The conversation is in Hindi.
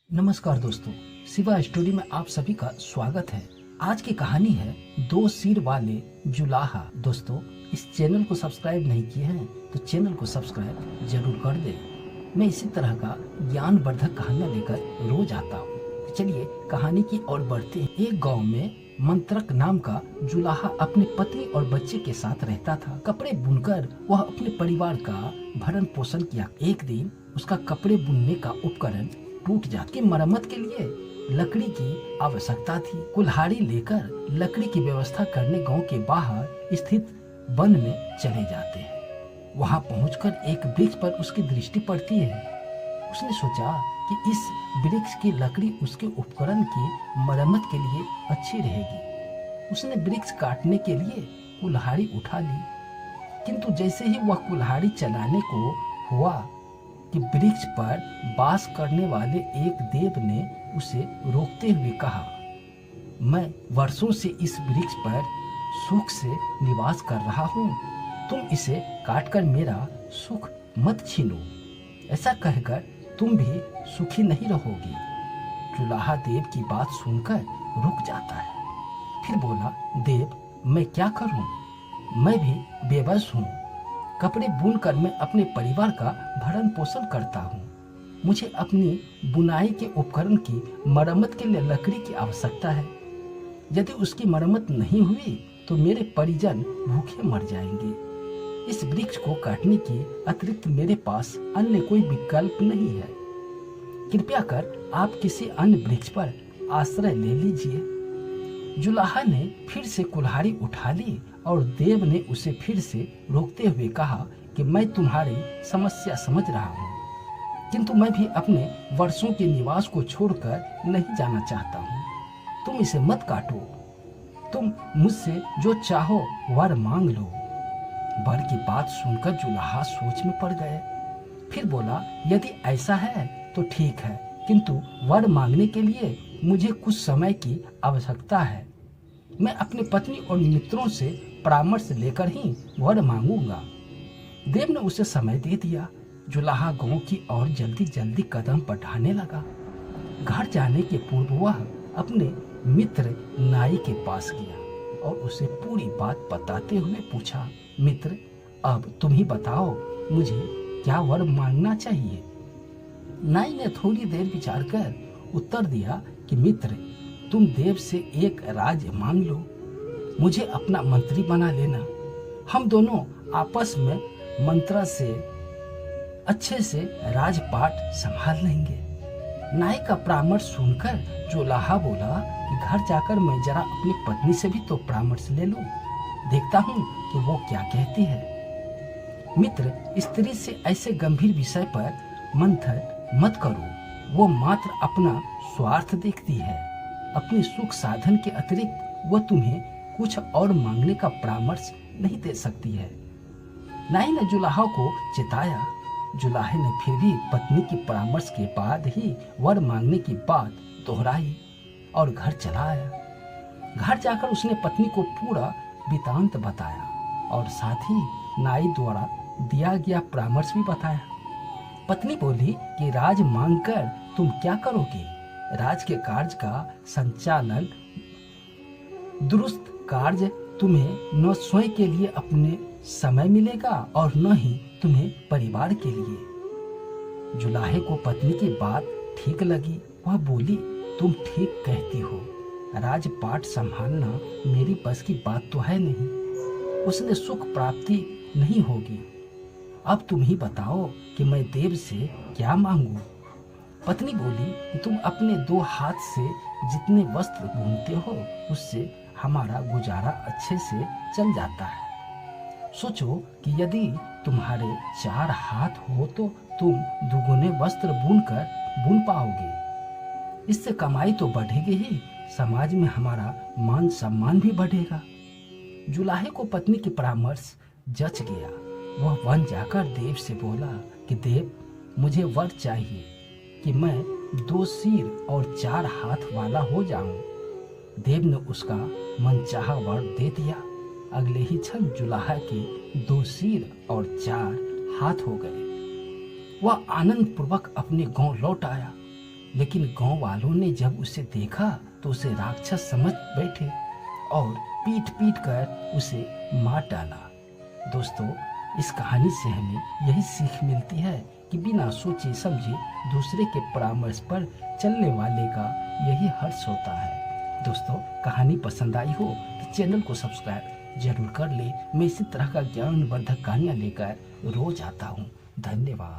नमस्कार दोस्तों, शिवा स्टोरी में आप सभी का स्वागत है। आज की कहानी है दो सिर वाले जुलाहा। दोस्तों, इस चैनल को सब्सक्राइब नहीं किए हैं तो चैनल को सब्सक्राइब जरूर कर दें। मैं इसी तरह का ज्ञानवर्धक कहानियां लेकर रोज आता हूँ। तो चलिए कहानी की ओर बढ़ते हैं। एक गांव में मंत्रक नाम का जुलाहा अपनी पत्नी और बच्चे के साथ रहता था। कपड़े बुनकर वह अपने परिवार का भरण पोषण किया। एक दिन उसका कपड़े बुनने का उपकरण टूट जाती की मरम्मत के लिए लकड़ी की आवश्यकता थी। कुल्हाड़ी लेकर लकड़ी की व्यवस्था करने गांव के बाहर स्थित वन में चले जाते हैं। वहां पहुंचकर एक वृक्ष पर उसकी दृष्टि पड़ती है। उसने सोचा कि इस वृक्ष की लकड़ी उसके उपकरण की मरम्मत के लिए अच्छी रहेगी। उसने वृक्ष काटने के लिए कुल्हाड़ी उठा ली, किंतु जैसे ही वह कुल्हाड़ी चलाने को हुआ कि वृक्ष पर वास करने वाले एक देव ने उसे रोकते हुए कहा, मैं वर्षों से इस वृक्ष पर सुख से निवास कर रहा हूँ, तुम इसे काटकर मेरा सुख मत छीनो। ऐसा कहकर तुम भी सुखी नहीं रहोगी। जुलाहा देव की बात सुनकर रुक जाता है। फिर बोला, देव, मैं क्या करूं? मैं भी बेबस हूँ। कपड़े बुनकर मैं अपने परिवार का भरण पोषण करता हूँ। मुझे अपनी बुनाई के उपकरण की मरम्मत के लिए लकड़ी की आवश्यकता है। यदि उसकी मरम्मत नहीं हुई तो मेरे परिजन भूखे मर जाएंगे। इस वृक्ष को काटने के अतिरिक्त मेरे पास अन्य कोई विकल्प नहीं है। कृपया कर आप किसी अन्य वृक्ष पर आश्रय ले लीजिए। जुलाहा ने फिर से कुल्हाड़ी उठा ली और देव ने उसे फिर से रोकते हुए कहा कि मैं तुम्हारी समस्या समझ रहा हूँ, किंतु मैं भी अपने वर्षों के निवास को छोड़कर नहीं जाना चाहता हूँ। तुम इसे मत काटो। तुम मुझसे जो चाहो वर मांग लो। वर की बात सुनकर जुलाहा सोच में पड़ गए। फिर बोला, यदि ऐसा है तो ठीक है, किंतु वर मांगने के लिए मुझे कुछ समय की आवश्यकता है। मैं अपनी पत्नी और मित्रों से परामर्श लेकर ही वर मांगूंगा। देव ने उसे समय दे दिया। जुलाहा गांव की ओर जल्दी जल्दी कदम बढ़ाने लगा। घर जाने के पूर्व वह अपने मित्र नाई के पास गया और उसे पूरी बात बताते हुए पूछा, मित्र, अब तुम ही बताओ, मुझे क्या वर मांगना चाहिए? नाई ने थोड़ी देर विचार कर उत्तर दिया कि मित्र, तुम देव से एक राज मांग लो। मुझे अपना मंत्री बना लेना। हम दोनों आपस में मंत्र से अच्छे से राजपाट संभाल लेंगे। नाई का परामर्श सुनकर जुलाहा बोला कि घर जाकर मैं जरा अपनी पत्नी से भी तो परामर्श ले लूं। देखता हूं कि वो क्या कहती है। मित्र, स्त्री से ऐसे गंभीर विषय पर मंथन मत करो। वो मात्र अपना स्वार्थ देखती है। अपने सुख साधन के अतिरिक्त वो तुम्हें कुछ और मांगने का परामर्श नहीं दे सकती है। नाई ने जुलाहा को चिताया। जुलाहे ने फिर भी पत्नी की परामर्श के बाद ही वर मांगने की बात दोहराई और घर चला आया। घर जाकर उसने पत्नी को पूरा वृतांत बताया और साथ ही नाई द्वारा दिया गया परामर्श भी बताया। पत्नी बोली कि राज मांगकर तुम क्या करोगे? राज के कार्य का संचालन दुरुस्त कार्य तुम्हें न स्वयं के लिए अपने समय मिलेगा और न ही तुम्हें परिवार के लिए। जुलाहे को पत्नी की बात ठीक लगी। वह बोली, तुम ठीक कहती हो। राजपाट संभालना मेरी बस की बात तो है नहीं। उसने सुख प्राप्ति नहीं होगी। अब तुम ही बताओ कि मैं देव से क्या मांगू? पत्नी बोली कि तुम अपने दो हाथ से जितने वस्त्र बुनते हो उससे हमारा गुजारा अच्छे से चल जाता है। सोचो कि यदि तुम्हारे 4 हाथ हो तो तुम दुगुने वस्त्र बुन पाओगे। इससे कमाई तो बढ़ेगी ही, समाज में हमारा मान सम्मान भी बढ़ेगा। जुलाहे को पत्नी की परामर्श जच गया। वह वन जाकर देव से बोला कि देव, मुझे वर चाहिए कि मैं 2 सिर और 4 हाथ वाला हो जाऊं। देव ने उसका मनचाहा वर दे दिया। अगले ही क्षण जुलाहा के 2 सिर और 4 हाथ हो गए। वह आनंद पूर्वक अपने गांव लौट आया। लेकिन गांव वालों ने जब उसे देखा तो उसे राक्षस समझ बैठे और पीट पीट कर उसे मार डाला। दोस्तों, इस कहानी से हमें यही सीख मिलती है कि बिना सोचे समझे दूसरे के परामर्श पर चलने वाले का यही हर्ष होता है। दोस्तों, कहानी पसंद आई हो तो चैनल को सब्सक्राइब जरूर कर ले। मैं इसी तरह का ज्ञानवर्धक कहानियाँ लेकर रोज आता हूँ। धन्यवाद।